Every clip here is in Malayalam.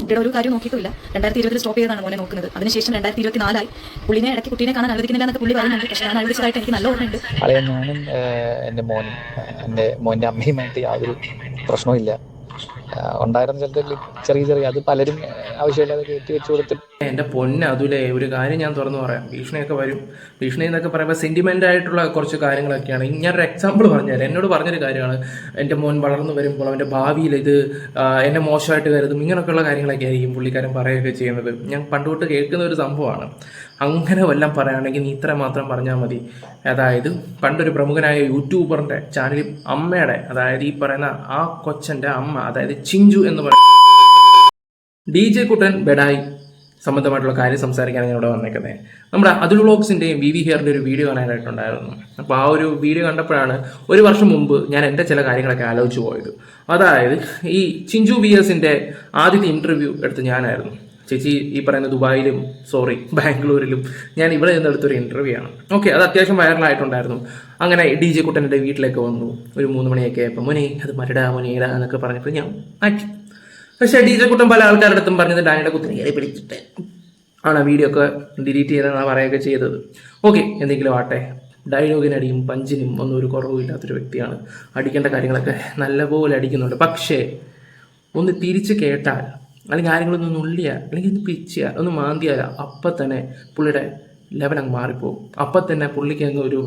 കുട്ടിയുടെ ഒരു കാര്യം നോക്കിയിട്ടില്ല. 2020 സ്റ്റോപ്പ് ചെയ്താണ് മോനെ നോക്കുന്നത്. അതിനുശേഷം 2024 പുള്ളിനെ ഇടയ്ക്ക് കുട്ടീനെ കാണാൻ അനുവദിക്കുന്നില്ല എന്നൊക്കെ പുള്ളി പറയുന്നുണ്ട്. പക്ഷേ ഞാൻ അനുവദിച്ചതായിട്ട് എനിക്ക് നല്ല ഓർമ്മയുണ്ട്. ഞാനും എൻ്റെ മോൻ്റെ അമ്മയുമായിട്ട് യാതൊരു പ്രശ്നവും ഉണ്ടായിരുന്ന ചിലത്തിൽ ചെറിയ അത് പലരും ആവശ്യമില്ലാതെ കയറ്റി വെച്ച് കൊടുത്തിട്ട്. എൻ്റെ പൊന്ന് അതുലേ, ഒരു കാര്യം ഞാൻ തുറന്നു പറയാം. ഭീഷണിയൊക്കെ വരും. ഭീഷണി എന്നൊക്കെ പറയുമ്പോൾ സെൻറ്റിമെൻ്റ് ആയിട്ടുള്ള കുറച്ച് കാര്യങ്ങളൊക്കെയാണ്. ഞാനൊരു എക്സാമ്പിൾ പറഞ്ഞുതരാം. എന്നോട് പറഞ്ഞൊരു കാര്യമാണ്, എൻ്റെ മോൻ വളർന്നു വരുമ്പോൾ അവൻ്റെ ഭാവിയിൽ ഇത് എന്നെ മോശമായിട്ട് കരുതും, ഇങ്ങനെയൊക്കെയുള്ള കാര്യങ്ങളൊക്കെ ആയിരിക്കും പുള്ളിക്കാരൻ പറയുകയൊക്കെ ചെയ്യുന്നത്. ഞാൻ പണ്ടുതൊട്ട് കേൾക്കുന്ന ഒരു സംഭവമാണ്. അങ്ങനെ വല്ലതും പറയുകയാണെങ്കിൽ നീ ഇത്ര മാത്രം പറഞ്ഞാൽ മതി. അതായത് പണ്ടൊരു പ്രമുഖനായ യൂട്യൂബറിൻ്റെ ചാനലിൽ അമ്മയുടെ, അതായത് ഈ പറയുന്ന ആ കൊച്ചൻ്റെ അമ്മ, അതായത് ചിഞ്ചു എന്ന് പറയുന്ന DJ കുട്ടൻ ബെഡായി സംബന്ധമായിട്ടുള്ള കാര്യം സംസാരിക്കാനാണ് ഞാൻ ഇവിടെ വന്നേക്കുന്നത്. നമ്മുടെ അതുൽ വ്ളോഗ്സിൻ്റെയും VV ഹെയറിൻ്റെ ഒരു വീഡിയോ കാണാനായിട്ടുണ്ടായിരുന്നു. അപ്പോൾ ആ ഒരു വീഡിയോ കണ്ടപ്പോഴാണ് ഒരു വർഷം മുമ്പ് ഞാൻ എൻ്റെ ചില കാര്യങ്ങളൊക്കെ ആലോചിച്ച് പോയത്. അതായത് ഈ ചിഞ്ചു VSൻ്റെ ആദ്യത്തെ ഇൻ്റർവ്യൂ എടുത്ത് ഞാനായിരുന്നു. ചേച്ചി ഈ പറയുന്ന ദുബായിലും ബാംഗ്ലൂരിലും ഞാൻ ഇവിടെ നിന്ന് എടുത്തൊരു ഇൻ്റർവ്യൂ ആണ്. ഓക്കെ, അത് അത്യാവശ്യം വൈറലായിട്ടുണ്ടായിരുന്നു. അങ്ങനെ DJ കുട്ടൻ്റെ വീട്ടിലേക്ക് വന്നു. ഒരു 3 മണിയൊക്കെ ആയപ്പോൾ മോനെ അത് മരടാ മോനേടാ എന്നൊക്കെ പറഞ്ഞപ്പോൾ ഞാൻ ആക്കി. പക്ഷേ DJ കുട്ടൻ പല ആൾക്കാരുടെ അടുത്തും പറഞ്ഞത് ഡാനിയുടെ കുത്തിനെ കയറി പിടിച്ചിട്ട് ആണ് വീഡിയോ ഒക്കെ ഡിലീറ്റ് ചെയ്തെന്നാണ് പറയുകയൊക്കെ ചെയ്തത്. ഓക്കെ, എന്തെങ്കിലും ആട്ടെ, ഡയലോഗിനടിയും പഞ്ചിനും ഒന്നും ഒരു കുറവുമില്ലാത്തൊരു വ്യക്തിയാണ്. അടിക്കേണ്ട കാര്യങ്ങളൊക്കെ നല്ലപോലെ അടിക്കുന്നുണ്ട്. പക്ഷേ ഒന്ന് തിരിച്ച് കേട്ടാൽ, അല്ലെങ്കിൽ ആരെങ്കിലും ഒന്ന് നുള്ളിയാൽ, അല്ലെങ്കിൽ ഒന്ന് പിച്ചിയാൽ, ഒന്ന് മാന്തിയാൽ അപ്പം തന്നെ പുള്ളിയുടെ ലെവൽ അങ്ങ് മാറിപ്പോകും. അപ്പം തന്നെ പുള്ളിക്ക് അങ്ങ് ഒരു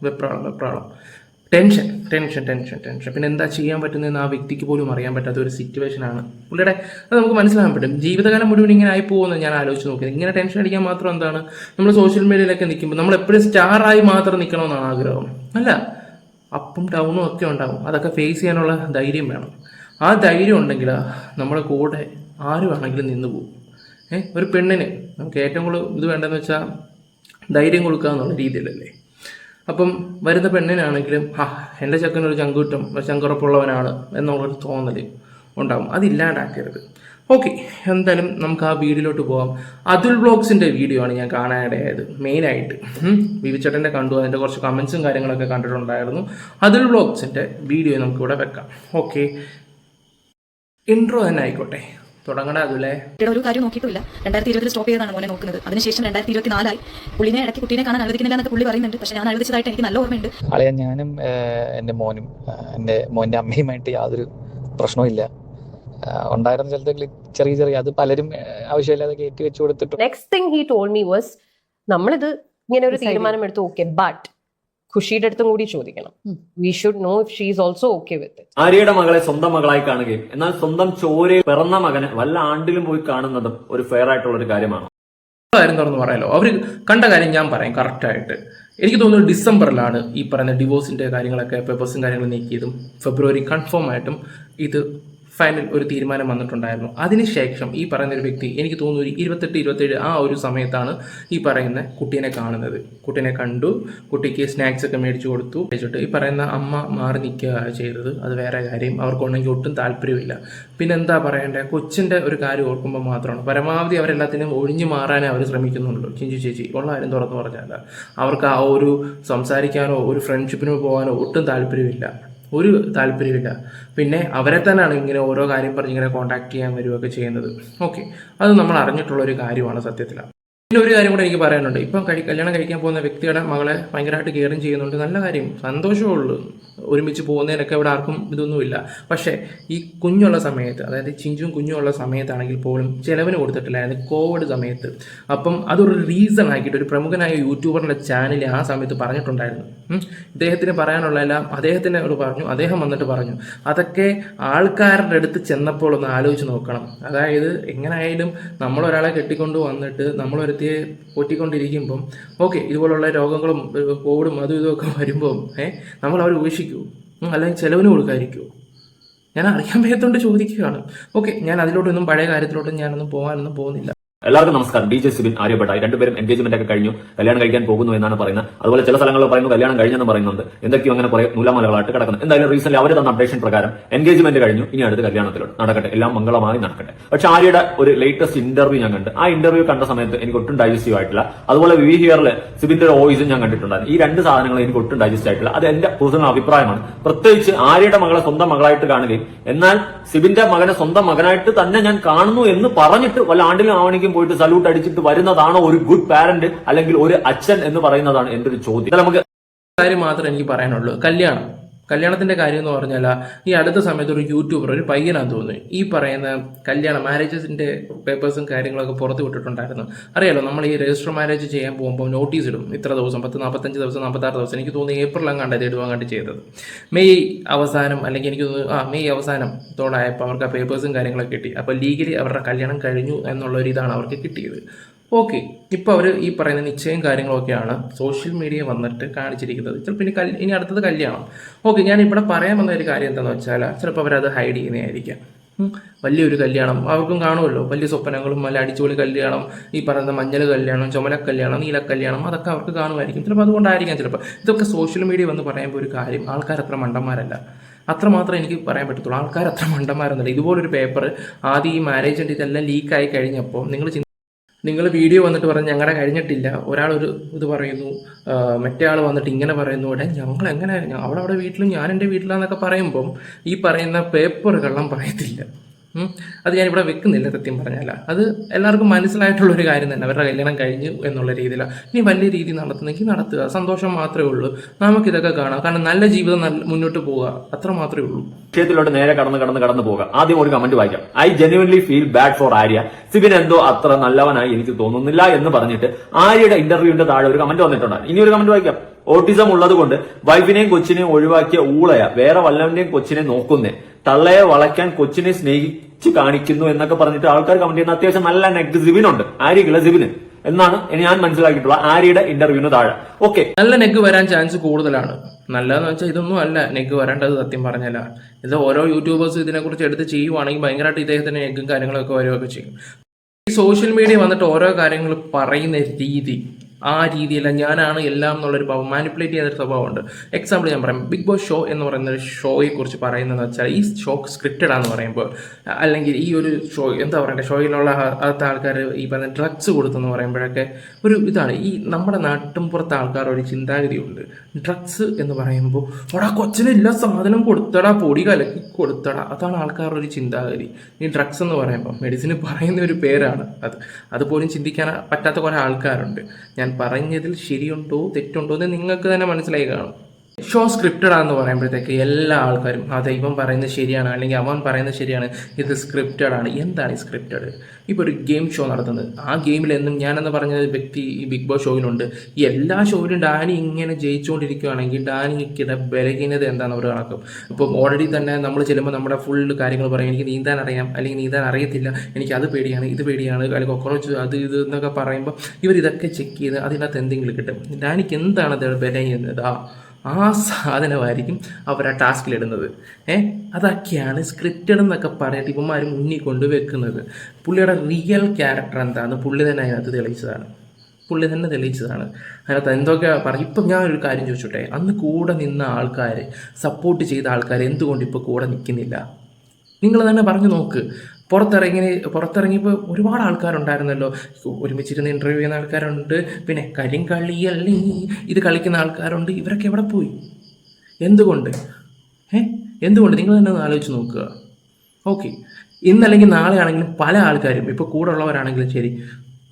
വെപ്രാളം, ടെൻഷൻ. പിന്നെ എന്താ ചെയ്യാൻ പറ്റുന്നതെന്ന് ആ വ്യക്തിക്ക് പോലും അറിയാൻ പറ്റാത്ത ഒരു സിറ്റുവേഷനാണ് പുള്ളിയുടെ. അത് നമുക്ക് മനസ്സിലാക്കാൻ പറ്റും. ജീവിതകാലം മുഴുവൻ ഇങ്ങനെ ആയി പോകുമെന്ന് ഞാൻ ആലോചിച്ച് നോക്കിയത്. ഇങ്ങനെ ടെൻഷൻ അടിക്കാൻ മാത്രം എന്താണ്, നമ്മൾ സോഷ്യൽ മീഡിയയിലൊക്കെ നിൽക്കുമ്പോൾ നമ്മൾ എപ്പോഴും സ്റ്റാറായി മാത്രം നിൽക്കണമെന്നാണ് ആഗ്രഹം. അല്ല, അപ്പും ഡൗണും ഒക്കെ ഉണ്ടാവും. അതൊക്കെ ഫേസ് ചെയ്യാനുള്ള ധൈര്യം വേണം. ആ ധൈര്യം ഉണ്ടെങ്കിൽ നമ്മുടെ കൂടെ ആര് വേണമെങ്കിലും നിന്ന് പോകും. ഒരു പെണ്ണിന് നമുക്ക് ഏറ്റവും കൂടുതൽ ഇത് വേണ്ടതെന്ന് വെച്ചാൽ ധൈര്യം കൊടുക്കുക എന്നുള്ള രീതിയിലല്ലേ. അപ്പം വരുന്ന പെണ്ണിനാണെങ്കിലും എൻ്റെ ചെക്കനൊരു ചങ്കുറപ്പുള്ളവനാണ് എന്നുള്ളൊരു തോന്നൽ ഉണ്ടാകും. അതില്ലാണ്ടാക്കരുത്. ഓക്കെ, എന്തായാലും നമുക്ക് ആ വീഡിയോയിലോട്ട് പോകാം. അതുൽ വ്ളോഗ്സിൻ്റെ വീഡിയോ ആണ് ഞാൻ കാണാനിടയായത്. മെയിനായിട്ട് വിവി ചേട്ടൻ്റെ കണ്ടു, അതിൻ്റെ കുറച്ച് കമൻസും കാര്യങ്ങളൊക്കെ കണ്ടിട്ടുണ്ടായിരുന്നു. അതുൽ വ്ളോഗ്സിൻ്റെ വീഡിയോ നമുക്കിവിടെ വെക്കാം. ഓക്കെ, ഇൻട്രോ തന്നെ ആയിക്കോട്ടെ, തുടങ്ങണ അതുലെ. ഒരു കാര്യം നോക്കിയിട്ടില്ല. 2020 സ്റ്റോപ്പ് ചെയ്താണ് മോനെ നോക്കുന്നത്. അതിനുശേഷം 2024 പുള്ളിനെ ഇടയ്ക്ക് കുട്ടീനെ കാണാൻ അനുവദിക്കുന്നില്ല എന്നൊക്കെ പുള്ളി പറയുന്നുണ്ട്. പക്ഷേ ഞാൻ അനുവദിച്ചതായിട്ട് എനിക്ക് നല്ല ഓർമ്മയുണ്ട്. ഞാനും എൻ്റെ മോൻ്റെ അമ്മയുമായിട്ട് യാതൊരു പ്രശ്നവും ഉണ്ടായിരുന്ന ചിലത്തിൽ ചെറിയ അത് പലരും ആവശ്യമില്ലാതെ കയറ്റി വെച്ച് കൊടുത്തിട്ട്. Next thing he told me was, നമ്മളിത് ഇങ്ങനെ ഒരു തീരുമാനം എടുത്തു, ഓക്കെ, ബട്ട് ഖുഷിയുടെ അടുത്തും കൂടി ചോദിക്കണം. We should know if she is also okay with it. ആര്യയുടെ മകളെ സ്വന്തം മകളായി കാണുകയും എന്നാൽ സ്വന്തം ചോരയിൽ പിറന്ന മകനെ വല്ല ആണ്ടിലും പോയി കാണുന്നതും ഒരു ഫെയർ ആയിട്ടുള്ള ഒരു കാര്യമാണ്. കാര്യം തുറന്ന് പറയാലോ, അവർ കണ്ട കാര്യം ഞാൻ പറയാം കറക്റ്റായിട്ട്. എനിക്ക് തോന്നുന്നു ഡിസംബറിലാണ് ഈ പറയുന്ന ഡിവോഴ്സിന്റെ കാര്യങ്ങളൊക്കെ പേപ്പേഴ്സും കാര്യങ്ങളും നീക്കിയതും ഫെബ്രുവരി കൺഫേം ആയിട്ടും ഇത് ഫൈനൽ ഒരു തീരുമാനം വന്നിട്ടുണ്ടായിരുന്നു. അതിനുശേഷം ഈ പറയുന്ന ഒരു വ്യക്തി, എനിക്ക് തോന്നുന്നു ഒരു 28-27 ആ ഒരു സമയത്താണ് ഈ പറയുന്ന കുട്ടീനെ കാണുന്നത്. കുട്ടീനെ കണ്ടു, കുട്ടിക്ക് സ്നാക്സ് ഒക്കെ മേടിച്ചു കൊടുത്തു. വെച്ചിട്ട് ഈ പറയുന്ന അമ്മ മാറി നിൽക്കുക ചെയ്തത്. അത് വേറെ കാര്യം, അവർക്കുണ്ടെങ്കിൽ ഒട്ടും താല്പര്യമില്ല. പിന്നെ എന്താ പറയണ്ടേ, കൊച്ചിൻ്റെ ഒരു കാര്യം ഓർക്കുമ്പോൾ മാത്രമാണ് പരമാവധി അവരെല്ലാത്തിനും ഒഴിഞ്ഞു മാറാനേ അവർ ശ്രമിക്കുന്നുള്ളൂ. ചിഞ്ചു ചേച്ചി ഉള്ള കാര്യം തുറന്നു പറഞ്ഞാൽ അവർക്ക് ആ ഒരു സംസാരിക്കാനോ ഒരു ഫ്രണ്ട്ഷിപ്പിനോ പോകാനോ ഒട്ടും താല്പര്യമില്ല. പിന്നെ അവരെ തന്നെയാണ് ഇങ്ങനെ ഓരോ കാര്യം പറഞ്ഞ് ഇങ്ങനെ കോൺടാക്ട് ചെയ്യാൻ വരികയൊക്കെ ചെയ്യുന്നത്. ഓക്കെ, അത് നമ്മൾ അറിഞ്ഞിട്ടുള്ളൊരു കാര്യമാണ് സത്യത്തിലാണ്. പിന്നെ ഒരു കാര്യം കൂടെ എനിക്ക് പറയാനുണ്ട്. ഇപ്പം കല്യാണം കഴിക്കാൻ പോകുന്ന വ്യക്തിയുടെ മകളെ ഭയങ്കരമായിട്ട് കെയറിങ് ചെയ്യുന്നുണ്ട്. നല്ല കാര്യം, സന്തോഷമുള്ളൂ. ഒരുമിച്ച് പോകുന്നതിനൊക്കെ ഇവിടെ ആർക്കും ഇതൊന്നുമില്ല. പക്ഷേ ഈ കുഞ്ഞുള്ള സമയത്ത്, അതായത് ചിഞ്ചും കുഞ്ഞുള്ള സമയത്താണെങ്കിൽ പോലും ചിലവിന് കൊടുത്തിട്ടില്ലായിരുന്നു, കോവിഡ് സമയത്ത്. അപ്പം അതൊരു റീസൺ ആക്കിയിട്ട് ഒരു പ്രമുഖനായ യൂട്യൂബറിൻ്റെ ചാനൽ ആ സമയത്ത് പറഞ്ഞിട്ടുണ്ടായിരുന്നു. ഇദ്ദേഹത്തിന് പറയാനുള്ള എല്ലാം അദ്ദേഹത്തിനോട് പറഞ്ഞു, അദ്ദേഹം വന്നിട്ട് പറഞ്ഞു. അതൊക്കെ ആൾക്കാരുടെ അടുത്ത് ചെന്നപ്പോൾ ഒന്ന് ആലോചിച്ച് നോക്കണം. അതായത് എങ്ങനെയായാലും നമ്മളൊരാളെ കെട്ടിക്കൊണ്ട് വന്നിട്ട് നമ്മളൊരുത്തിയെ പൊട്ടിക്കൊണ്ടിരിക്കുമ്പം ഓക്കെ, ഇതുപോലുള്ള രോഗങ്ങളും കോവിഡും അതും ഇതുമൊക്കെ വരുമ്പം നമ്മൾ അവർ ഉപേക്ഷിക്കൂ, അല്ലെങ്കിൽ ചിലവിന് കൊടുക്കാതിരിക്കുമോ? ഞാൻ അറിയാൻ വയ്യാത്തോണ്ട് ചോദിക്കുകയാണ്. ഓക്കെ, ഞാൻ അതിലോട്ടൊന്നും പഴയ കാര്യത്തിലോട്ടും ഞാനൊന്നും പോകാനൊന്നും പോകുന്നില്ല. എല്ലാവർക്കും നമസ്കാരം. DJ സിബിൻ, ആര്യഭട്ടായി രണ്ടുപേരും എൻഗേജ്മെന്റ് ഒക്കെ കഴിഞ്ഞു, കല്യാണം കഴിക്കാൻ പോകുന്നു എന്നാണ് പറയുന്നത്. അതുപോലെ ചില സ്ഥലങ്ങളിൽ പറയുന്നു കല്യാണം കഴിഞ്ഞെന്ന് പറയുന്നുണ്ട്. എന്തൊക്കെയോ അങ്ങനെ കുറെ നൂലാമലകളായിട്ട് കിടക്കുന്നു. എന്തായാലും റീസെന്റ് അവർ തന്ന അപ്ഡേഷൻ പ്രകാരം എൻഗേജ്മെന്റ് കഴിഞ്ഞു, ഇനി അടുത്ത് കല്യാണത്തിലോട്ട് നടക്കട്ടെ, എല്ലാം മംഗളമായി നടക്കട്ടെ. പക്ഷെ ആര്യയുടെ ഒരു ലേറ്റസ്റ്റ് ഇന്റർവ്യൂ ഞാൻ കണ്ട്. ആ ഇന്റർവ്യൂ കണ്ട സമയത്ത് എനിക്ക് ഒട്ടും ഡൈജസ്റ്റീവ് ആയിട്ടില്ല. അതുപോലെ വിവി ഹിയറിൽ സിബിന്റെ വോയിസും ഞാൻ കണ്ടിട്ടുണ്ടായിരുന്നു. ഈ രണ്ട് സാധനങ്ങൾ എനിക്ക് ഒട്ടും ഡൈജസ്റ്റ് ആയിട്ടില്ല. അത് എന്റെ പേഴ്സണൽ അഭിപ്രായമാണ്. പ്രത്യേകിച്ച് ആര്യയുടെ മകളെ സ്വന്തം മകളായിട്ട് കാണുകയും എന്നാൽ സിബിന്റെ മകനെ സ്വന്തം മകനായിട്ട് തന്നെ ഞാൻ കാണുന്നു എന്ന് പറഞ്ഞിട്ട് വല്ല ആണ്ടിലും ആവണിക്കും പോയിട്ട് സല്യൂട്ട് അടിച്ചിട്ട് വരുന്നതാണോ ഒരു ഗുഡ് പാരന്റ്, അല്ലെങ്കിൽ ഒരു അച്ഛൻ എന്ന് പറയുന്നതാണ് എന്റെ ഒരു ചോദ്യം. നമുക്ക് കാര്യം മാത്രമേ എനിക്ക് പറയാനുള്ളൂ. കല്യാണത്തിന്റെ കാര്യം എന്ന് പറഞ്ഞാൽ ഈ അടുത്ത സമയത്ത് ഒരു യൂട്യൂബർ, ഒരു പയ്യനാന്ന് തോന്നുന്നു, ഈ പറയുന്ന മാരേജസിന്റെ പേപ്പേഴ്സും കാര്യങ്ങളൊക്കെ പുറത്ത് വിട്ടിട്ടുണ്ടായിരുന്നു. അറിയാലോ, നമ്മൾ ഈ രജിസ്റ്റർ മാരേജ് ചെയ്യാൻ പോകുമ്പോൾ നോട്ടീസ് ഇടും, ഇത്ര ദിവസം, 45 ദിവസം, 46 ദിവസം, എനിക്ക് തോന്നുന്നു ഏപ്രിൽ അങ്ങാണ്ട് ഇടുവാങ്ങാണ്ട് ചെയ്തത്. മെയ് അവസാനം, അല്ലെങ്കിൽ എനിക്ക് തോന്നുന്നു മെയ് അവസാനത്തോടായപ്പോൾ അവർക്ക് ആ പേപ്പേഴ്സും കാര്യങ്ങളൊക്കെ കിട്ടി. അപ്പോൾ ലീഗലി അവരുടെ കല്യാണം കഴിഞ്ഞു എന്നുള്ളൊരു ഇതാണ് അവർക്ക് കിട്ടിയത്. ഓക്കെ, ഇപ്പോൾ അവർ ഈ പറയുന്ന നിശ്ചയം കാര്യങ്ങളൊക്കെയാണ് സോഷ്യൽ മീഡിയ വന്നിട്ട് കാണിച്ചിരിക്കുന്നത്. ചിലപ്പോൾ ഇനി അടുത്തത് കല്യാണം. ഓക്കെ, ഞാൻ ഇവിടെ പറയാൻ വന്ന ഒരു കാര്യം എന്താണെന്ന് വെച്ചാൽ, ചിലപ്പോൾ അവരത് ഹൈഡ് ചെയ്യുന്നതായിരിക്കാം. വലിയൊരു കല്യാണം അവർക്കും കാണുമല്ലോ, വലിയ സ്വപ്നങ്ങളും, നല്ല അടിച്ചുപൊളി കല്യാണം, ഈ പറയുന്ന മഞ്ഞൾ കല്യാണം, ചുമല കല്യാണം, നീല കല്യാണം, അതൊക്കെ അവർക്ക് കാണുമായിരിക്കും. ചിലപ്പോൾ അതുകൊണ്ടായിരിക്കാം. ചിലപ്പോൾ ഇതൊക്കെ സോഷ്യൽ മീഡിയ വന്ന് പറയുമ്പോൾ ഒരു കാര്യം, ആൾക്കാർ അത്ര മണ്ടന്മാരല്ല. അത്രമാത്രം എനിക്ക് പറയാൻ പറ്റത്തുള്ളൂ. ആൾക്കാർ അത്ര മണ്ടന്മാരൊന്നുമില്ല. ഇതുപോലൊരു പേപ്പർ ആദ്യം ഈ മാരേജിൻ്റെ ഇതെല്ലാം ലീക്കായി കഴിഞ്ഞപ്പോൾ നിങ്ങൾ വീഡിയോ വന്നിട്ട് പറഞ്ഞ് ഞങ്ങളുടെ കഴിഞ്ഞിട്ടില്ല, ഒരാളൊരു ഇത് പറയുന്നു, മറ്റേ ആൾ വന്നിട്ട് ഇങ്ങനെ പറയുന്നു, ഇവിടെ ഞങ്ങൾ എങ്ങനെ അവിടെ വീട്ടിലും ഞാൻ എൻ്റെ വീട്ടിലാന്നൊക്കെ പറയുമ്പം ഈ പറയുന്ന പേപ്പർ കള്ളം പറയത്തില്ല. അത് ഞാനിവിടെ വെക്കുന്നില്ല. സത്യം പറഞ്ഞാൽ അത് എല്ലാവർക്കും മനസ്സിലായിട്ടുള്ളൊരു കാര്യം തന്നെ. അവരുടെ കല്യാണം കഴിഞ്ഞു എന്നുള്ള രീതിയിലാണ്. ഇനി വലിയ രീതി നടത്തുന്നെങ്കിൽ നടത്തുക, സന്തോഷം മാത്രമേ ഉള്ളൂ. നമുക്കിതൊക്കെ കാണാം. കാരണം നല്ല ജീവിതം മുന്നോട്ട് പോവുക, അത്ര മാത്രമേ ഉള്ളൂ. വിഷയത്തിലോട്ട് നേരെ കടന്നു പോകാം. ആദ്യം ഒരു കമന്റ് വായിക്കാം. I genuinely feel bad for Arya. Sibin എന്തോ അത്ര നല്ലവനായി എനിക്ക് തോന്നുന്നില്ല എന്ന് പറഞ്ഞിട്ട് ആര്യയുടെ ഇന്റർവ്യൂവിന്റെ താഴെ ഒരു കമന്റ് വന്നിട്ടുണ്ട്. ഇനി ഒരു കമന്റ് വായിക്കാം. ഓട്ടിസം ഉള്ളത് കൊണ്ട് വൈഫിനെയും കൊച്ചിനെയും ഒഴിവാക്കിയ ഊളയ വേറെ വല്ലവന്റെയും കൊച്ചിനെ നോക്കുന്നേ, തള്ളയെ വളയ്ക്കാൻ കൊച്ചിനെ സ്നേഹിച്ച് കാണിക്കുന്നു എന്നൊക്കെ പറഞ്ഞിട്ട് ആൾക്കാർ കമന്റ് ചെയ്യുന്ന അത്യാവശ്യം നല്ല നെഗ് സിബിനുണ്ട്, ആര്യക്കുള്ള സിബിന് എന്നാണ് ഞാൻ മനസ്സിലാക്കിയിട്ടുള്ള ആര്യയുടെ ഇന്റർവ്യൂവിന് താഴെ. ഓക്കെ, നല്ല നെഗ് വരാൻ ചാൻസ് കൂടുതലാണ്. നല്ലതെന്ന് വെച്ചാൽ ഇതൊന്നും അല്ല നെഗ് വരേണ്ടത്. സത്യം പറഞ്ഞാൽ ഇത് ഓരോ യൂട്യൂബേഴ്സ് ഇതിനെക്കുറിച്ച് എടുത്ത് ചെയ്യുവാണെങ്കിൽ ഭയങ്കരമായിട്ട് ഇദ്ദേഹത്തിന് നെഗും കാര്യങ്ങളൊക്കെ വരികയൊക്കെ ചെയ്യും. ഈ സോഷ്യൽ മീഡിയ വന്നിട്ട് ഓരോ കാര്യങ്ങൾ പറയുന്ന രീതി, ആ രീതിയല്ല ഞാനാണ് എല്ലാം എന്നുള്ളൊരു ഭാവം, മാനിപ്പുലേറ്റ് ചെയ്യുന്നൊരു സ്വഭാവമുണ്ട്. എക്സാമ്പിൾ ഞാൻ പറയാം. ബിഗ് ബോസ് ഷോ എന്ന് പറയുന്ന ഒരു ഷോയെ കുറിച്ച് പറയുന്നതെന്ന് വെച്ചാൽ, ഈ ഷോ സ്ക്രിപ്റ്റഡ് ആണെന്ന് പറയുമ്പോൾ, അല്ലെങ്കിൽ ഈ ഒരു ഷോ എന്താ പറയണ്ടേ, ഷോയിലുള്ള അകത്തെ ആൾക്കാർ ഈ പറയുന്ന ഡ്രഗ്സ് കൊടുത്തെന്ന് പറയുമ്പോഴൊക്കെ ഒരു ഇതാണ്. ഈ നമ്മുടെ നാട്ടിൻപുറത്തെ ആൾക്കാർ ഒരു ചിന്താഗതിയുണ്ട്. ഡ്രഗ്സ് എന്ന് പറയുമ്പോൾ അവിടെ കൊച്ചിനെല്ലാ സാധനം കൊടുത്തടാ, പൊടി കലക്കി കൊടുത്തടാ, അതാണ് ആൾക്കാരുടെ ഒരു ചിന്താഗതി. ഈ ഡ്രഗ്സ് എന്ന് പറയുമ്പോൾ മെഡിസിന് പറയുന്ന ഒരു പേരാണ് അതുപോലും ചിന്തിക്കാൻ പറ്റാത്ത കുറേ ആൾക്കാരുണ്ട്. ഞാൻ പറഞ്ഞതിൽ ശരിയുണ്ടോ തെറ്റുണ്ടോ എന്ന് നിങ്ങൾക്ക് തന്നെ മനസ്സിലായി കാണും. ഷോ സ്ക്രിപ്റ്റഡ് ആണെന്ന് പറയുമ്പോഴത്തേക്ക് എല്ലാ ആൾക്കാരും അതെ ഇവൻ പറയുന്നത് ശരിയാണ്, അല്ലെങ്കിൽ അവൻ പറയുന്നത് ശരിയാണ്, ഇത് സ്ക്രിപ്റ്റഡ് ആണ്. എന്താണ് ഈ സ്ക്രിപ്റ്റഡ്? ഇപ്പോൾ ഒരു ഗെയിം ഷോ നടത്തുന്നത്, ആ ഗെയിമിലെന്നും ഞാനെന്ന് പറഞ്ഞ വ്യക്തി ഈ ബിഗ് ബോസ് ഷോയിലുണ്ട്. ഈ എല്ലാ ഷോയിലും ഡാനി ഇങ്ങനെ ജയിച്ചുകൊണ്ടിരിക്കുകയാണെങ്കിൽ ഡാനിക്കിടെ ബലഹീനത എന്താണെന്ന് അവർ കണക്കും. ഇപ്പം ഓൾറെഡി തന്നെ നമ്മൾ ചെല്ലുമ്പോൾ നമ്മുടെ ഫുൾ കാര്യങ്ങൾ പറയും, എനിക്ക് നീന്താൻ അറിയാം, അല്ലെങ്കിൽ നീന്താൻ അറിയത്തില്ല, എനിക്ക് അത് പേടിയാണ്, ഇത് പേടിയാണ്, അല്ലെങ്കിൽ കൊക്കറോച്ച് അത് ഇത് എന്നൊക്കെ പറയുമ്പോൾ ഇവരിതൊക്കെ ചെക്ക് ചെയ്ത് അതിനകത്ത് എന്തെങ്കിലും കിട്ടും. ഡാനിക്ക് എന്താണ് അത് ബലഹീനത, ആ സാധനമായിരിക്കും അവർ ആ ടാസ്കിലിടുന്നത്. അതൊക്കെയാണ് സ്ക്രിപ്റ്റഡ് എന്നൊക്കെ പറഞ്ഞിട്ട് ഇവന്മാർ മുന്നിൽ കൊണ്ട് വെക്കുന്നത്. പുള്ളിയുടെ റിയൽ ക്യാരക്ടർ എന്താണെന്ന് പുള്ളി തന്നെ അതിനകത്ത് തെളിയിച്ചതാണ്. അതിനകത്ത് എന്തൊക്കെ പറയും. ഇപ്പം ഞാനൊരു കാര്യം ചോദിച്ചോട്ടെ, അന്ന് കൂടെ നിന്ന ആൾക്കാർ, സപ്പോർട്ട് ചെയ്ത ആൾക്കാർ എന്തുകൊണ്ട് ഇപ്പോൾ കൂടെ നിൽക്കുന്നില്ല? നിങ്ങൾ തന്നെ പറഞ്ഞു നോക്ക്. പുറത്തിറങ്ങിയപ്പോൾ ഒരുപാട് ആൾക്കാരുണ്ടായിരുന്നല്ലോ, ഒരുമിച്ചിരുന്ന് ഇൻ്റർവ്യൂ ചെയ്യുന്ന ആൾക്കാരുണ്ട്, പിന്നെ കരിങ്കളിയല്ലി ഇത് കളിക്കുന്ന ആൾക്കാരുണ്ട്. ഇവരൊക്കെ എവിടെ പോയി? എന്തുകൊണ്ട് നിങ്ങൾ തന്നെ ഒന്ന് ആലോചിച്ച് നോക്കുക. ഓക്കെ, ഇന്നല്ലെങ്കിൽ നാളെ ആണെങ്കിലും പല ആൾക്കാരും, ഇപ്പോൾ കൂടെ ഉള്ളവരാണെങ്കിലും ശരി,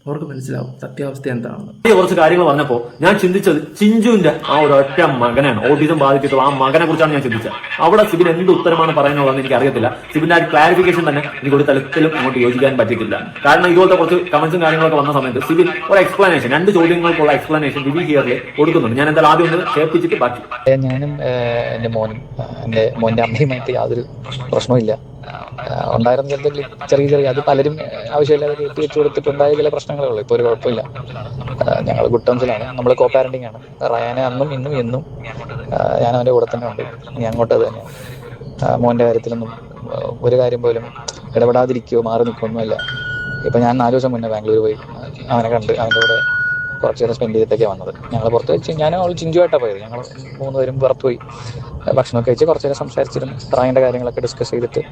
അവർക്ക് മനസ്സിലാവും സത്യാവസ്ഥ എന്താണെന്ന്. കുറച്ച് കാര്യങ്ങൾ പറഞ്ഞപ്പോൾ ഞാൻ ചിന്തിച്ചത് ചിഞ്ചുവിന്റെ ആ ഒരു ഒറ്റ മകനാണ് ഓട്ടിസം ബാധിച്ചിട്ടുള്ള ആ മകനെ കുറിച്ചാണ് ഞാൻ ചിന്തിച്ചത്. അവിടെ സിബിൻ എന്ത് ഉത്തരമാണ് പറയാനുള്ളതെന്ന് എനിക്ക് അറിയത്തില്ല. സിബിന്റെ ആ ക്ലാരിഫിക്കേഷൻ തന്നെ എനിക്ക് ഒരു തലത്തിലും അങ്ങോട്ട് യോജിക്കാൻ പറ്റിയിട്ടില്ല. കാരണം ഇതുപോലത്തെ കുറച്ച് കമന്റ്സും കാര്യങ്ങളൊക്കെ വന്ന സമയത്ത് സിബിൻ ഒരു എക്സ്പ്ലനേഷൻ, 2 ചോദ്യങ്ങൾക്കുള്ള എക്സ്പ്ലനേഷൻ വിവി ഹിയറിൽ കൊടുക്കുന്നുണ്ട്. ഞാൻ എന്തായാലും ആദ്യം ഒന്ന് കേൾപ്പിച്ചിട്ട് ബാക്കി. ഞാനും എൻ്റെ മോൻ്റെ അമ്മയുമായിട്ട് യാതൊരു പ്രശ്നവും ഇല്ല. ഉണ്ടായിരുന്ന ചിലത് ചെറിയ അത് പലരും ആവശ്യമില്ലാതെ കയറ്റി വെച്ച് കൊടുത്തിട്ടുണ്ടായ ചില പ്രശ്നങ്ങളേ ഉള്ളൂ. ഇപ്പോൾ ഒരു കുഴപ്പമില്ല. ഞങ്ങൾ ഗുഡ് ടേംസിലാണ്. നമ്മൾ കോ പാരന്റിങ് ആണ്. റയാനെ അന്നും ഇന്നും എന്നും ഞാൻ അവൻ്റെ കൂടെ തന്നെ ഉണ്ട്. ഇനി അങ്ങോട്ട് അത് തന്നെയാണ്. മോൻ്റെ കാര്യത്തിലൊന്നും ഒരു കാര്യം പോലും ഇടപെടാതിരിക്കുകയോ മാറി നിൽക്കുകയൊന്നുമല്ല. ഇപ്പം ഞാൻ 4 ദിവസം മുന്നേ ബാംഗ്ലൂർ പോയി അവനെ കണ്ട് അവൻ്റെ കൂടെ കുറച്ച് നേരം സ്പെൻഡ് ചെയ്തിട്ടൊക്കെ വന്നത്. ഞങ്ങൾ പുറത്ത് വെച്ച് ഞാനും അവൾ ചിഞ്ചുമായിട്ടാണ് പോയത്. ഞങ്ങൾ 3 പേരും പുറത്ത് പോയി ഭക്ഷണമൊക്കെ കഴിച്ച് കുറച്ച് നേരം സംസാരിച്ചിരുന്നു. ഡ്രോയിൻ്റെ കാര്യങ്ങളൊക്കെ ഡിസ്കസ് ചെയ്തിട്ട്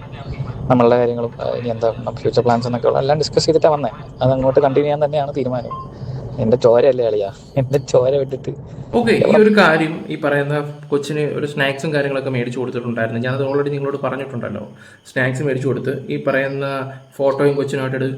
നമ്മളുടെ കാര്യങ്ങളും ഇനി എന്താ ഫ്യൂച്ചർ പ്ലാൻസ് എന്നൊക്കെ ഉള്ള എല്ലാം ഡിസ്കസ് ചെയ്തിട്ടാണ് വന്നത്. അത് അങ്ങോട്ട് കണ്ടിന്യൂ ചെയ്യാൻ തന്നെയാണ് തീരുമാനം. എൻ്റെ ചോരയല്ലേ അളിയാ, എൻ്റെ ചോര വിട്ടിട്ട്. ഓക്കെ, ഈ ഒരു കാര്യം ഈ പറയുന്ന കൊച്ചിന് ഒരു സ്നാക്സും കാര്യങ്ങളൊക്കെ മേടിച്ചു കൊടുത്തിട്ടുണ്ടായിരുന്നു. ഞാനത് ഓൾറെഡി നിങ്ങളോട് പറഞ്ഞിട്ടുണ്ടല്ലോ. സ്നാക്സ് മേടിച്ചു കൊടുത്ത് ഈ പറയുന്ന ഫോട്ടോയും കൊച്ചിനായിട്ട്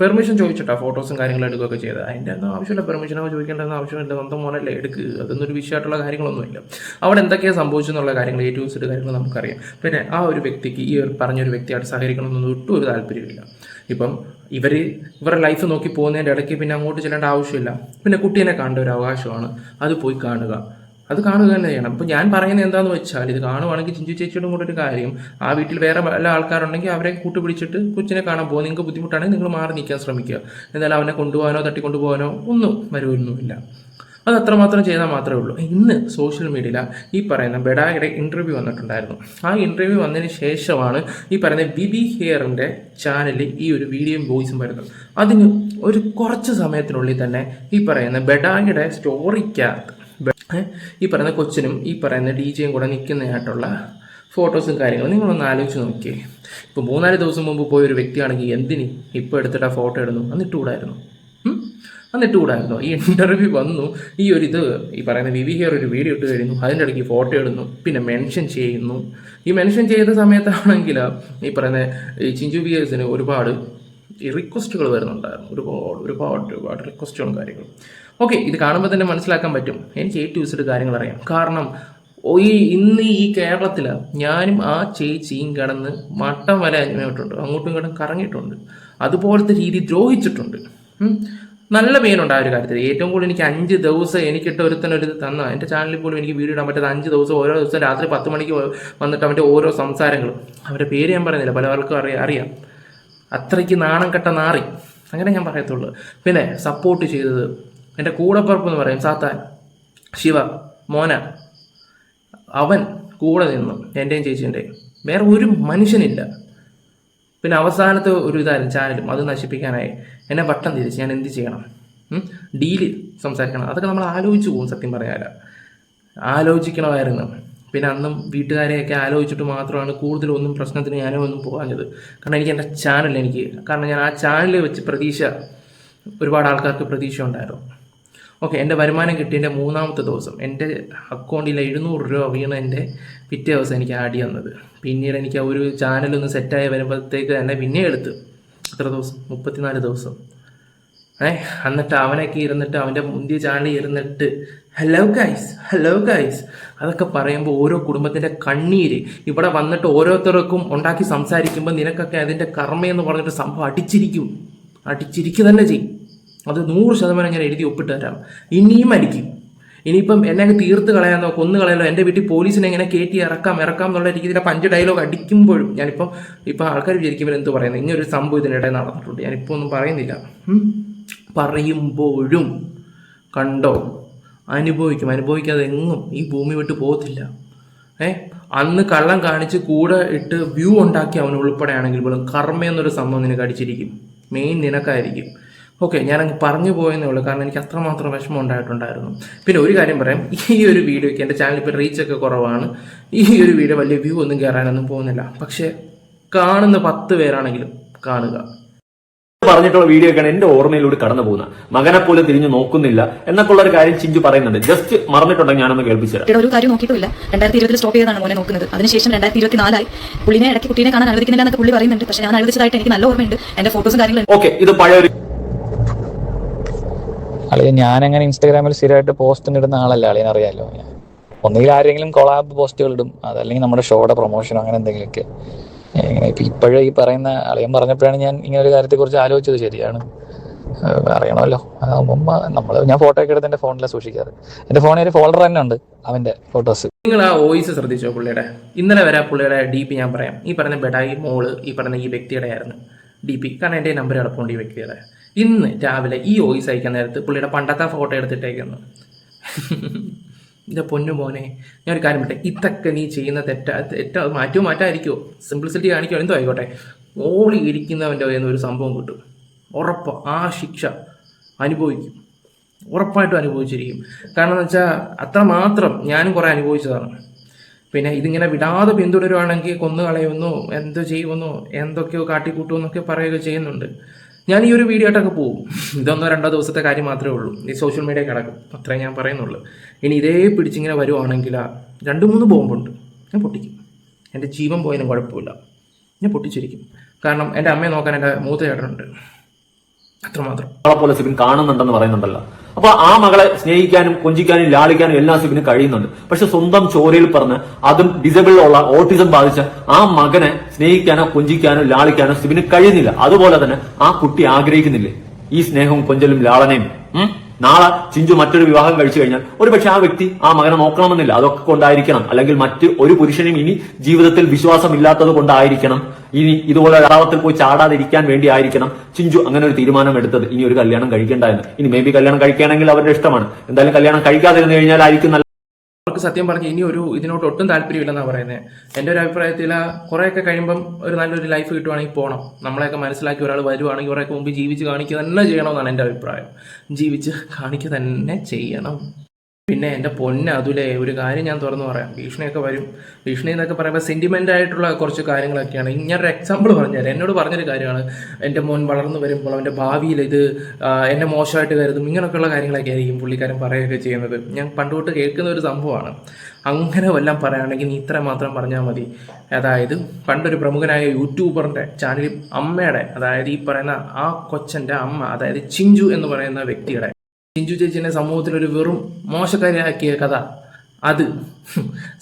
പെർമിഷൻ ചോദിച്ചിട്ടാ ഫോട്ടോസും കാര്യങ്ങളും എടുക്കുകയൊക്കെ ചെയ്തത്. അതിൻ്റെ ഒന്നും ആവശ്യമില്ല, പെർമിഷനോ ചോദിക്കേണ്ടതെന്ന് ആവശ്യമില്ല. സ്വന്തം മോനല്ലേ, എടുക്കുക. അതൊന്നും ഒരു വിഷയമായിട്ടുള്ള കാര്യങ്ങളൊന്നുമില്ല. അവിടെ എന്തൊക്കെയാണ് സംഭവിച്ചെന്നുള്ള കാര്യങ്ങൾ A to Z കാര്യങ്ങൾ നമുക്കറിയാം. പിന്നെ ആ ഒരു വ്യക്തിക്ക് ഈ ഒരു പറഞ്ഞൊരു വ്യക്തിയായിട്ട് സഹകരിക്കണമെന്നൊന്നും ഒട്ടും ഒരു താല്പര്യമില്ല. ഇപ്പം ഇവരുടെ ലൈഫ് നോക്കി പോകുന്നതിൻ്റെ ഇടയ്ക്ക് പിന്നെ അങ്ങോട്ട് ചെല്ലേണ്ട ആവശ്യമില്ല. പിന്നെ കുട്ടീനെ കാണേണ്ട ഒരു അവകാശമാണ്, അത് പോയി കാണുക. അത് കാണുക തന്നെ ചെയ്യണം. ഇപ്പോൾ ഞാൻ പറയുന്നത് എന്താണെന്ന് വെച്ചാൽ, ഇത് കാണുവാണെങ്കിൽ ചിഞ്ചു ചേച്ചിയുടെ കൂടെ ഒരു കാര്യം, ആ വീട്ടിൽ വേറെ പല ആൾക്കാരുണ്ടെങ്കിൽ അവരെ കൂട്ടുപിടിച്ചിട്ട് കൊച്ചിനെ കാണാൻ പോകും. നിങ്ങൾക്ക് ബുദ്ധിമുട്ടാണെങ്കിൽ നിങ്ങൾ മാറി നിൽക്കാൻ ശ്രമിക്കുക. എന്നാലും അവനെ കൊണ്ടുപോകാനോ തട്ടിക്കൊണ്ടുപോകാനോ ഒന്നും വരുമൊന്നുമില്ല. അത് അത്രമാത്രം ചെയ്താൽ മാത്രമേ ഉള്ളൂ. ഇന്ന് സോഷ്യൽ മീഡിയയിൽ ഈ പറയുന്ന ബെഡായുടെ ഇൻ്റർവ്യൂ വന്നിട്ടുണ്ടായിരുന്നു. ആ ഇൻ്റർവ്യൂ വന്നതിന് ശേഷമാണ് ഈ പറയുന്ന ബിബി ഹിയറിൻ്റെ ചാനലിൽ ഈ ഒരു വീഡിയോയും വോയിസും വരുന്നത്. അതിന് ഒരു കുറച്ച് സമയത്തിനുള്ളിൽ തന്നെ ഈ പറയുന്ന ബെഡായുടെ സ്റ്റോറിക്കകത്ത് ഈ പറയുന്ന കൊച്ചിനും ഈ പറയുന്ന DJയും കൂടെ നിൽക്കുന്നതായിട്ടുള്ള ഫോട്ടോസും കാര്യങ്ങളും നിങ്ങളൊന്ന് ആലോചിച്ച് നോക്കിയേ. ഇപ്പോൾ 3-4 ദിവസം മുമ്പ് പോയ ഒരു വ്യക്തിയാണെങ്കിൽ എന്തിന് ഇപ്പോൾ എടുത്തിട്ട് ആ ഫോട്ടോ ഇടുന്നു? എന്നിട്ടുകൂടായിരുന്നു. ഈ ഇൻ്റർവ്യൂ വന്നു, ഈ പറയുന്ന ബിബി ഹിയർ ഒരു വീഡിയോ ഇട്ട് കഴിയുന്നു, അതിൻ്റെ ഇടയ്ക്ക് ഫോട്ടോ ഇടുന്നു, പിന്നെ മെൻഷൻ ചെയ്യുന്നു. ഈ മെൻഷൻ ചെയ്ത സമയത്താണെങ്കിൽ ഈ പറയുന്ന ഈ ചിഞ്ചു ബിയേഴ്സിന് ഒരുപാട് ഈ റിക്വസ്റ്റുകൾ വരുന്നുണ്ടായിരുന്നു. ഒരുപാട് റിക്വസ്റ്റുകളും കാര്യങ്ങളും. ഓക്കെ, ഇത് കാണുമ്പോൾ തന്നെ മനസ്സിലാക്കാൻ പറ്റും എനിക്ക് A to Z കാര്യങ്ങൾ അറിയാം. കാരണം ഇന്ന് ഈ കേരളത്തിൽ ഞാനും ആ ചേച്ചിയും കിടന്ന് മട്ടം വരെ അന്വേഷിട്ടുണ്ട്, അങ്ങോട്ടും ഇങ്ങോട്ടും കറങ്ങിയിട്ടുണ്ട്, അതുപോലത്തെ രീതി ദ്രോഹിച്ചിട്ടുണ്ട്. നല്ല പെയിനുണ്ട് ആ ഒരു കാര്യത്തിൽ. ഏറ്റവും കൂടുതൽ എനിക്ക് 5 ദിവസം എനിക്കിട്ട് ഒരുത്തനൊരു തന്ന എൻ്റെ ചാനലിൽ പോലും എനിക്ക് വീഡിയോ ഇടാൻ പറ്റാത്ത 5 ദിവസം ഓരോ ദിവസം രാത്രി 10 മണിക്ക് വന്നിട്ട് അവൻ്റെ ഓരോ സംസാരങ്ങളും, അവരുടെ പേര് ഞാൻ പറയുന്നില്ല, പലവർക്കും അറിയാം. അത്രയ്ക്ക് നാണം കെട്ട നാറി, അങ്ങനെ ഞാൻ പറയത്തുള്ളൂ. പിന്നെ സപ്പോർട്ട് ചെയ്തത് എൻ്റെ കൂടെപ്പുറപ്പെന്ന് പറയും സാത്താൻ, ശിവ, മോന, അവൻ കൂടെ നിന്നു എൻ്റെയും ചേച്ചീൻ്റെയും. വേറെ ഒരു മനുഷ്യനില്ല. പിന്നെ അവസാനത്തെ ഒരു ഇതായിരുന്നു ചാനലും, അത് നശിപ്പിക്കാനായി എന്നെ വട്ടം തിരിച്ച് ഞാൻ എന്ത് ചെയ്യണം? ഡീല് സംസാരിക്കണം. അതൊക്കെ നമ്മൾ ആലോചിച്ച് പോകും. സത്യം പറയാല ആലോചിക്കണമായിരുന്നു. പിന്നെ അന്നും വീട്ടുകാരെയൊക്കെ ആലോചിച്ചിട്ട് മാത്രമാണ് കൂടുതലൊന്നും പ്രശ്നത്തിന് ഞാനും പോകാഞ്ഞത്. കാരണം കാരണം ഞാൻ ആ ചാനലിൽ വെച്ച് ഒരുപാട് ആൾക്കാർക്ക് പ്രതീക്ഷ ഉണ്ടായിരുന്നു. ഓക്കെ, എൻ്റെ വരുമാനം കിട്ടിയതിൻ്റെ 3ാമത്തെ ദിവസം എൻ്റെ അക്കൗണ്ടിൽ 700 രൂപ വീണ് എൻ്റെ പിറ്റേ ദിവസം എനിക്ക് ആഡ് ചെയ്യുന്നത്. പിന്നീട് എനിക്ക് ആ ഒരു ചാനലൊന്ന് സെറ്റായി വരുമ്പോഴത്തേക്ക് തന്നെ പിന്നെ എടുത്ത് എത്ര ദിവസം? 34 ദിവസം. എന്നിട്ട് അവനൊക്കെ ഇരുന്നിട്ട് അവൻ്റെ മുന്തിയ ചാനലിൽ ഇരുന്നിട്ട് ഹലോ ഗൈസ് അതൊക്കെ പറയുമ്പോൾ ഓരോ കുടുംബത്തിൻ്റെ കണ്ണീര് ഇവിടെ വന്നിട്ട് ഓരോരുത്തർക്കും ഉണ്ടാക്കി സംസാരിക്കുമ്പോൾ നിനക്കൊക്കെ അതിൻ്റെ കർമ്മയെന്ന് പറഞ്ഞിട്ട് സംഭവം അടിച്ചിരിക്കുക തന്നെ ചെയ്യും. അത് 100% ഞാൻ എഴുതി ഒപ്പിട്ട് തരാം. ഇനിയും അടിക്കും. ഇനിയിപ്പം എന്നെ അങ്ങ് തീർത്ത് കളയാന്നോ കൊന്നു കളയാലോ, എൻ്റെ വീട്ടിൽ പോലീസിനെ എങ്ങനെ കയറ്റി ഇറക്കാം എന്നുള്ള രീതിയിൽ 5 ഡയലോഗ് അടിക്കുമ്പോഴും ഇപ്പം ആൾക്കാർ വിചാരിക്കുമ്പോൾ എന്ത് പറയുന്നത്, ഇങ്ങനൊരു സംഭവം ഇതിനിടെ നടന്നിട്ടുണ്ട്. ഞാനിപ്പോൾ ഒന്നും പറയുന്നില്ല. പറയുമ്പോഴും കണ്ടോ, അനുഭവിക്കാതെ എങ്ങും ഈ ഭൂമി വിട്ട് പോകത്തില്ല. അന്ന് കള്ളം കാണിച്ച് കൂടെ ഇട്ട് വ്യൂ ഉണ്ടാക്കി അവൻ ഉൾപ്പെടെയാണെങ്കിൽ പോലും കർമ്മ എന്നൊരു സംഭവം നിനക്ക് അടിച്ചിരിക്കും. മെയിൻ നിനക്കായിരിക്കും. ഓക്കെ, ഞാനങ്ങ് പറഞ്ഞു പോയെന്നേ ഉള്ളൂ. കാരണം എനിക്ക് അത്രമാത്രം വിഷമം ഉണ്ടായിട്ടുണ്ടായിരുന്നു. പിന്നെ ഒരു കാര്യം പറയാം, ഈ ഒരു വീഡിയോയ്ക്ക് എൻ്റെ ചാനൽ ഇപ്പോൾ റീച്ചൊക്കെ കുറവാണ്. ഈ ഒരു വീഡിയോ വലിയ വ്യൂ ഒന്നും കയറാനൊന്നും പോകുന്നില്ല. പക്ഷേ കാണുന്ന 10 പേരാണെങ്കിലും കാണുക. പറഞ്ഞിട്ടുള്ള വീഡിയോ ഒക്കെയാണ് എന്റെ ഓർമ്മയിലൂടെ കടന്നു പോകുന്നത്. മകനെ പോലും തിരിഞ്ഞു നോക്കുന്നില്ല എന്നൊക്കെ ഉള്ള ഒരു കാര്യം ചിഞ്ചു പറയുന്നുണ്ട്. ജസ്റ്റ് മറന്നിട്ടുണ്ടെങ്കിൽ ഞാനൊന്ന് കേൾപ്പിച്ചുതരാം. ഒരു കാര്യം നോക്കിയിട്ടില്ല. 2020 സ്റ്റോപ്പ് ചെയ്തതാണ് മോനെ നോക്കുന്നത്. അതിനുശേഷം 2024 പുള്ളിനെ ഇടയ്ക്ക് കുട്ടീനെ കാണാൻ അനുവദിക്കുന്നില്ല എന്നൊക്കെ പുള്ളി പറയുന്നുണ്ട്. പക്ഷേ ഞാൻ അനുവദിച്ചതായിട്ട് എനിക്ക് നല്ല ഓർമ്മയുണ്ട്. എൻ്റെ ഫോട്ടോസും കാര്യങ്ങളും. ഓക്കെ, ഇത് പഴയൊരു ഞാനങ്ങനെ ഇൻസ്റ്റാഗ്രാമിൽ സ്ഥിരമായിട്ട് പോസ്റ്റ് ഇടുന്ന ആളല്ല. അറിയാമല്ലോ, ഒന്നുകിൽ ആരെങ്കിലും കൊളാബ് പോസ്റ്റുകൾ ഇടും, അതല്ലെങ്കിൽ നമ്മുടെ ഷോയുടെ പ്രൊമോഷനോ അങ്ങനെ എന്തെങ്കിലുമൊക്കെ. ഇപ്പോഴും ഈ പറയുന്ന അളിയൻ പറഞ്ഞപ്പോഴാണ് ഞാൻ ഇങ്ങനെ ഒരു കാര്യത്തെക്കുറിച്ച് ആലോചിച്ചത്. ശരിയാണ്, അറിയണമല്ലോ. അതാകുമ്പോൾ ഞാൻ ഫോട്ടോ ഒക്കെ എടുത്ത് എൻ്റെ ഫോണിലാണ് സൂക്ഷിക്കാറ്. എൻ്റെ ഫോണിൽ ഒരു ഫോൾഡർ തന്നെ ഉണ്ട് അവൻ്റെ ഫോട്ടോസ്. നിങ്ങൾ ആ വോയിസ് ശ്രദ്ധിച്ചോ പുള്ളിയുടെ? ഇന്നലെ വരെ പുള്ളിയുടെ DP ഞാൻ പറയാം. ഈ പറയുന്ന ബെഡായി മോള് ഈ പറയുന്ന ഈ വ്യക്തിയുടെ ആയിരുന്നു DP. കാരണം എൻ്റെ നമ്പർ കിടപ്പുണ്ട് ഈ വ്യക്തിയുടെ. ഇന്ന് രാവിലെ ഈ വോയിസ് അയക്കാൻ നേരത്ത് പുള്ളിയുടെ പണ്ടത്തെ ഫോട്ടോ എടുത്തിട്ടേക്കുന്നു. എൻ്റെ പൊന്നു മോനെ, ഞാനൊരു കാര്യം പറ്റേ, ഇതൊക്കെ നീ ചെയ്യുന്ന തെറ്റാ മാറ്റായിരിക്കുമോ, സിംപ്ലിസിറ്റി കാണിക്കുമോ, എന്തോ ആയിക്കോട്ടെ, മോളി ഇരിക്കുന്നവൻ്റെ എന്നൊരു സംഭവം കിട്ടും. ഉറപ്പ് ആ ശിക്ഷ അനുഭവിക്കും, ഉറപ്പായിട്ടും അനുഭവിച്ചിരിക്കും. കാരണം എന്ന് വെച്ചാൽ അത്രമാത്രം ഞാനും കുറേ അനുഭവിച്ചതാണ്. പിന്നെ ഇതിങ്ങനെ വിടാതെ പിന്തുടരുവാണെങ്കിൽ കൊന്നു കളയുമെന്നോ എന്തോ ചെയ്യുമെന്നോ എന്തൊക്കെയോ കാട്ടിക്കൂട്ടുമെന്നൊക്കെ പറയുകയൊക്കെ ചെയ്യുന്നുണ്ട്. ഞാൻ ഈ ഒരു വീഡിയോ ആയിട്ടൊക്കെ പോകും. ഇതൊന്നോ 2 ദിവസത്തെ കാര്യം മാത്രമേ ഉള്ളൂ. ഈ സോഷ്യൽ മീഡിയ കിടക്കും, അത്രേ ഞാൻ പറയുന്നുള്ളൂ. ഇനി ഇതേ പിടിച്ചിങ്ങനെ വരുവാണെങ്കിൽ 2-3 ബോംബുണ്ട്, ഞാൻ പൊട്ടിക്കും. എൻ്റെ ജീവൻ പോയാലും കുഴപ്പമില്ല, ഞാൻ പൊട്ടിച്ചിരിക്കും. കാരണം എൻ്റെ അമ്മയെ നോക്കാൻ എൻ്റെ മൂത്ത ചേട്ടനുണ്ട്, അത്രമാത്രം. പോലെ സിബിൻ കാണുന്നുണ്ടെന്ന് പറയുന്നുണ്ടല്ലോ. അപ്പൊ ആ മകളെ സ്നേഹിക്കാനും കൊഞ്ചിക്കാനും ലാളിക്കാനും എല്ലാം സിബിന് കഴിയുന്നുണ്ട്. പക്ഷെ സ്വന്തം ചോരയിൽ പറഞ്ഞ് അതും ഡിസബിൾ ഉള്ള ഓട്ടിസം ബാധിച്ച ആ മകനെ സ്നേഹിക്കാനോ കൊഞ്ചിക്കാനോ ലാളിക്കാനോ സിബിന് കഴിയുന്നില്ല. അതുപോലെ തന്നെ ആ കുട്ടി ആഗ്രഹിക്കുന്നില്ലേ ഈ സ്നേഹവും കൊഞ്ചലും ലാളനയും? നാളെ ചിഞ്ചു മറ്റൊരു വിവാഹം കഴിച്ചു കഴിഞ്ഞാൽ ഒരുപക്ഷെ ആ വ്യക്തി ആ മകനെ നോക്കണമെന്നില്ല. അതൊക്കെ കൊണ്ടായിരിക്കണം, അല്ലെങ്കിൽ മറ്റ് ഒരു പുരുഷനും ഇനി ജീവിതത്തിൽ വിശ്വാസമില്ലാത്തത് കൊണ്ടായിരിക്കണം, ഇനി ഇതുപോലെ അറാവത്തിൽ പോയി ചാടാതിരിക്കാൻ വേണ്ടി ആയിരിക്കണം ചിഞ്ചു അങ്ങനെ ഒരു തീരുമാനം എടുത്തത്, ഇനി ഒരു കല്യാണം കഴിക്കേണ്ടായിരുന്നു. ഇനി മേ ബി കല്യാണം കഴിക്കുകയാണെങ്കിൽ അവരുടെ ഇഷ്ടമാണ്. എന്തായാലും കല്യാണം കഴിക്കാതിരുന്നു കഴിഞ്ഞാലായിരിക്കും നല്ല. അവർക്ക് സത്യം പറഞ്ഞ് ഇനി ഇതിനോട്ട് ഒട്ടും താല്പര്യമില്ലെന്നാണ് പറയുന്നത്. എൻ്റെ ഒരു അഭിപ്രായത്തിൽ കുറേയൊക്കെ കഴിയുമ്പം ഒരു നല്ലൊരു ലൈഫ് കിട്ടുവാണെങ്കിൽ പോകണം. നമ്മളെയൊക്കെ മനസ്സിലാക്കി ഒരാൾ വരുവാണെങ്കിൽ കുറേയൊക്കെ മുമ്പ് ജീവിച്ച് കാണിക്കുക തന്നെ ചെയ്യണമെന്നാണ് എൻ്റെ അഭിപ്രായം. ജീവിച്ച് കാണിക്കുക തന്നെ ചെയ്യണം. പിന്നെ എൻ്റെ അതുലെ ഒരു കാര്യം ഞാൻ തുറന്നു പറയാം. ഭീഷണിയൊക്കെ വരും. ഭീഷണി എന്നൊക്കെ പറയുമ്പോൾ സെൻറ്റിമെൻ്റ് ആയിട്ടുള്ള കുറച്ച് കാര്യങ്ങളൊക്കെയാണ്. ഞാനൊരു എക്സാമ്പിൾ പറഞ്ഞുതരാം. എന്നോട് പറഞ്ഞൊരു കാര്യമാണ്, എൻ്റെ മോൻ വളർന്നു വരുമ്പോൾ അവൻ്റെ ഭാവിയിൽ ഇത് എന്നെ മോശമായിട്ട് കരുതും, ഇങ്ങനെയൊക്കെയുള്ള കാര്യങ്ങളൊക്കെ ആയിരിക്കും പുള്ളിക്കാരൻ പറയുകയൊക്കെ ചെയ്യുന്നത്. ഞാൻ പണ്ടുതൊട്ട് കേൾക്കുന്ന ഒരു സംഭവമാണ്. അങ്ങനെ വല്ലതും പറയുകയാണെങ്കിൽ നീ ഇത്ര മാത്രം പറഞ്ഞാൽ മതി. അതായത് പണ്ടൊരു പ്രമുഖനായ യൂട്യൂബറിൻ്റെ ചാനലിൽ അമ്മയുടെ, അതായത് ഈ പറയുന്ന ആ കൊച്ചൻ്റെ അമ്മ, അതായത് ചിഞ്ചു എന്ന് പറയുന്ന വ്യക്തിയുടെ, ചിഞ്ചു ചേച്ചിനെ സമൂഹത്തിലൊരു വെറും മോശക്കാരിയാക്കിയ കഥ, അത്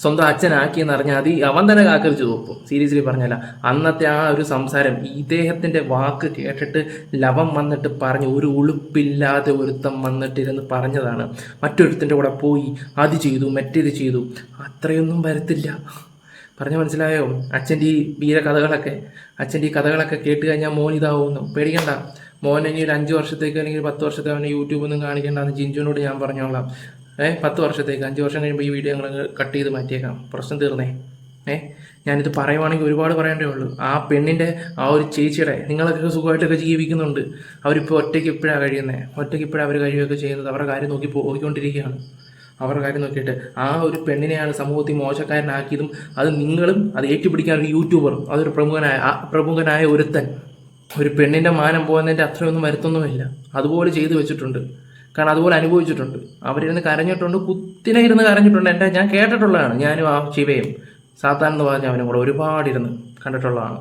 സ്വന്തം അച്ഛനാക്കിയെന്ന് അറിഞ്ഞാൽ അത് അവൻ തന്നെ കാക്കരിച്ചു തോക്കും. സീരിയസ്ലി പറഞ്ഞല്ല, അന്നത്തെ ആ ഒരു സംസാരം, ഇദ്ദേഹത്തിൻ്റെ വാക്ക് കേട്ടിട്ട് ലവം വന്നിട്ട് പറഞ്ഞ് ഒരു ഉളുപ്പില്ലാതെ ഒരുത്തം വന്നിട്ടിരുന്ന് പറഞ്ഞതാണ്. മറ്റൊരുത്തിൻ്റെ കൂടെ പോയി അത് ചെയ്തു മറ്റേത് ചെയ്തു. അത്രയൊന്നും വരത്തില്ല. പറഞ്ഞ മനസ്സിലായോ? അച്ഛൻ്റെ ഈ കഥകളൊക്കെ കേട്ട് കഴിഞ്ഞാൽ മോൻ ഇതാവുമെന്നും പേടിക്കണ്ട. മോൻ ഇനി ഒരു 5 വർഷത്തേക്ക് അല്ലെങ്കിൽ 10 വർഷത്തേക്ക് അവനെ യൂട്യൂബൊന്നും കാണിക്കേണ്ടെന്ന് ചിഞ്ചുവിനോട് ഞാൻ പറഞ്ഞോളാം. 10 വർഷത്തേക്ക്, 5 വർഷം കഴിയുമ്പോൾ ഈ വീഡിയോ ഞങ്ങൾ കട്ട് ചെയ്ത് മാറ്റിയേക്കാം, പ്രശ്നം തീർന്നേ. ഞാനിത് പറയുവാണെങ്കിൽ ഒരുപാട് പറയേണ്ടേ ഉള്ളൂ. ആ പെണ്ണിൻ്റെ ആ ഒരു ചേച്ചിയുടെ, നിങ്ങളൊക്കെ സുഖമായിട്ടൊക്കെ ജീവിക്കുന്നുണ്ട്. അവരിപ്പോൾ ഒറ്റയ്ക്ക് ഇപ്പോഴാണ് കഴിയുന്നത്, ഒറ്റയ്ക്ക് ഇപ്പോഴാണ് അവർ കഴിയുകയൊക്കെ ചെയ്യുന്നത്. അവരുടെ കാര്യം നോക്കി പോയിക്കൊണ്ടിരിക്കുകയാണ്. അവരുടെ കാര്യം നോക്കിയിട്ട് ആ ഒരു പെണ്ണിനെയാണ് സമൂഹത്തിൽ മോശക്കാരനാക്കിയതും അത് നിങ്ങളും അത് ഏറ്റുപിടിക്കാൻ ഒരു യൂട്യൂബറും അതൊരു പ്രമുഖനായ ഒരുത്തൻ. ഒരു പെണ്ണിൻ്റെ മാനം പോകുന്നതിൻ്റെ അത്രയൊന്നും വരുത്തൊന്നുമില്ല. അതുപോലെ ചെയ്തു വെച്ചിട്ടുണ്ട്. കാരണം അതുപോലെ അനുഭവിച്ചിട്ടുണ്ട്. അവരിരുന്ന് കരഞ്ഞിട്ടുണ്ട്, കുത്തിനെ ഇരുന്ന് കരഞ്ഞിട്ടുണ്ട്. ഞാൻ കേട്ടിട്ടുള്ളതാണ്. ഞാനും ആ ശിവയും സാത്താൻ എന്ന് പറഞ്ഞ അവനും കൂടെ ഒരുപാടിരുന്ന് കണ്ടിട്ടുള്ളതാണ്.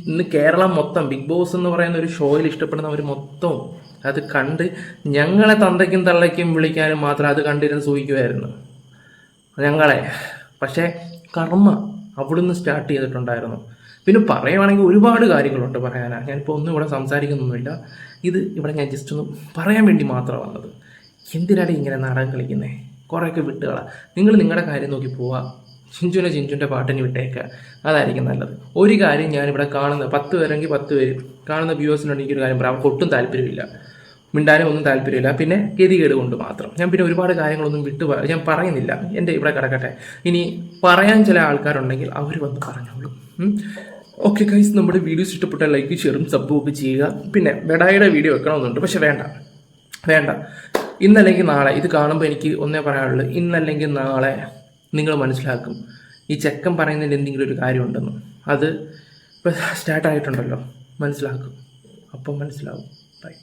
ഇന്ന് കേരളം മൊത്തം ബിഗ് ബോസ് എന്ന് പറയുന്ന ഒരു ഷോയിൽ ഇഷ്ടപ്പെടുന്നവർ മൊത്തവും അത് കണ്ട് ഞങ്ങളെ തന്തയ്ക്കും തള്ളയ്ക്കും വിളിക്കാനും മാത്രം അത് കണ്ടിരുന്ന് സൂഹിക്കുമായിരുന്നു ഞങ്ങളെ. പക്ഷേ കർമ്മ അവിടുന്ന് സ്റ്റാർട്ട് ചെയ്തിട്ടുണ്ടായിരുന്നു. പിന്നെ പറയുവാണെങ്കിൽ ഒരുപാട് കാര്യങ്ങളുണ്ട് പറയാനാണ്. ഞാനിപ്പോൾ ഒന്നും ഇവിടെ സംസാരിക്കുന്നൊന്നുമില്ല. ഇവിടെ ഞാൻ ജസ്റ്റ് ഒന്ന് പറയാൻ വേണ്ടി മാത്രമാണ് വന്നത്. എന്തിനാണ് ഇങ്ങനെ നാടകം കളിക്കുന്നത്? കുറേയൊക്കെ വിട്ടുകളാ. നിങ്ങൾ നിങ്ങളുടെ കാര്യം നോക്കി പോവുക. ചിഞ്ചുവിൻ്റെ പാട്ടിന് വിട്ടേക്കുക, അതായിരിക്കും നല്ലത്. ഒരു കാര്യം ഞാനിവിടെ കാണുന്ന 10 പേരെങ്കിൽ 10 പേര് കാണുന്ന വ്യൂവേഴ്സിനോട് എനിക്കൊരു കാര്യം പറയാം, അവർക്ക് ഒട്ടും താല്പര്യമില്ല, മിണ്ടാനും ഒന്നും താല്പര്യമില്ല. പിന്നെ ഗതികേട് കൊണ്ട് മാത്രം. ഞാൻ പിന്നെ ഒരുപാട് കാര്യങ്ങളൊന്നും ഞാൻ പറയുന്നില്ല. എൻ്റെ ഇവിടെ കിടക്കട്ടെ. ഇനി പറയാൻ ചില ആൾക്കാരുണ്ടെങ്കിൽ അവർ വന്ന് പറഞ്ഞോളൂ. ഓക്കെ ഗൈസ്, നമ്മുടെ വീഡിയോസ് ഇഷ്ടപ്പെട്ടാൽ ലൈക്ക് ഷെയറും സബ്ബും ഒക്കെ ചെയ്യുക. പിന്നെ ബെഡായുടെ വീഡിയോ വെക്കണമെന്നുണ്ട്, പക്ഷെ വേണ്ട. ഇന്നല്ലെങ്കിൽ നാളെ ഇത് കാണുമ്പോൾ എനിക്ക് ഒന്നേ പറയാനുള്ളൂ, ഇന്നല്ലെങ്കിൽ നാളെ നിങ്ങൾ മനസ്സിലാക്കും ഈ ചെക്കൻ പറയുന്നതിൽ എന്തെങ്കിലും ഒരു കാര്യമുണ്ടെന്ന്. അത് ഇപ്പോൾ സ്റ്റാർട്ടായിട്ടുണ്ടല്ലോ, മനസ്സിലാക്കും. അപ്പം മനസ്സിലാവും. ബൈ.